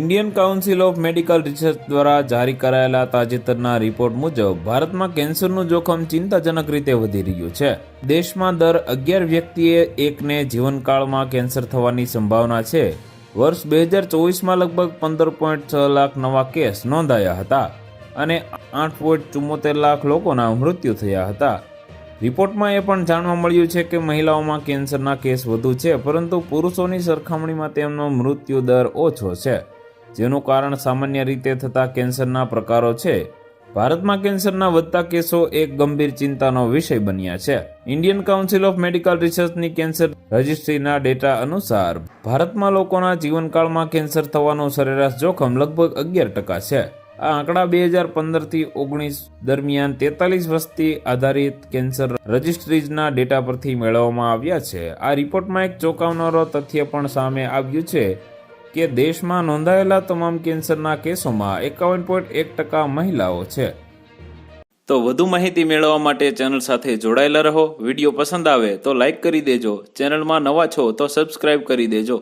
Indian council of medical research દ્વારા જારી કરાયેલા તાજેતરના રિપોર્ટ મુજબ ભારતમાં કેન્સરનું જોખમ ચિંતાજનક રીતે વધી રહ્યું છે. દેશમાં દર 11 વ્યક્તિએ એકને જીવનકાળમાં કેન્સર થવાની સંભાવના છે. વર્ષ 2024માં લગભગ 15.6 લાખ નવા કેસ નોંધાયા હતા અને 8.74 લાખ લોકોના મૃત્યુ થયા હતા. રિપોર્ટમાં એ પણ જાણવા મળ્યું છે કે મહિલાઓમાં કેન્સરના કેસ વધુ છે, પરંતુ પુરુષોની સરખામણીમાં તેમનો મૃત્યુ દર ઓછો છે, જેનું કારણ સામાન્ય રીતે થતા કેન્સરના પ્રકારો છે. ભારતમાં કેન્સરના વધતા કેસો એક ગંભીર ચિંતાનો વિષય બન્યા છે. ઇન્ડિયન કાઉન્સિલ ઓફ મેડિકલ રિસર્ચની કેન્સર રજિસ્ટ્રીના ડેટા અનુસાર ભારતમાં લોકોના જીવનકાળમાં કેન્સર થવાનું સરેરાશ જોખમ લગભગ 11% છે. આ આંકડા 2015થી 19 દરમિયાન 43 વસ્તી આધારિત કેન્સર રજિસ્ટ્રીઝના ડેટા પરથી મેળવવામાં આવ્યા છે. આ રિપોર્ટમાં એક ચોંકાવનારો તથ્ય પણ સામે આવ્યું છે કે દેશમાં નોંધાયેલા તમામ કેન્સરના કેસોમાં 51.1% મહિલાઓ છે. તો વધુ માહિતી મેળવવા માટે ચેનલ સાથે જોડાયેલા રહો. વિડીયો પસંદ આવે તો લાઈક કરી દેજો. ચેનલમાં નવા છો તો સબસ્ક્રાઇબ કરી દેજો.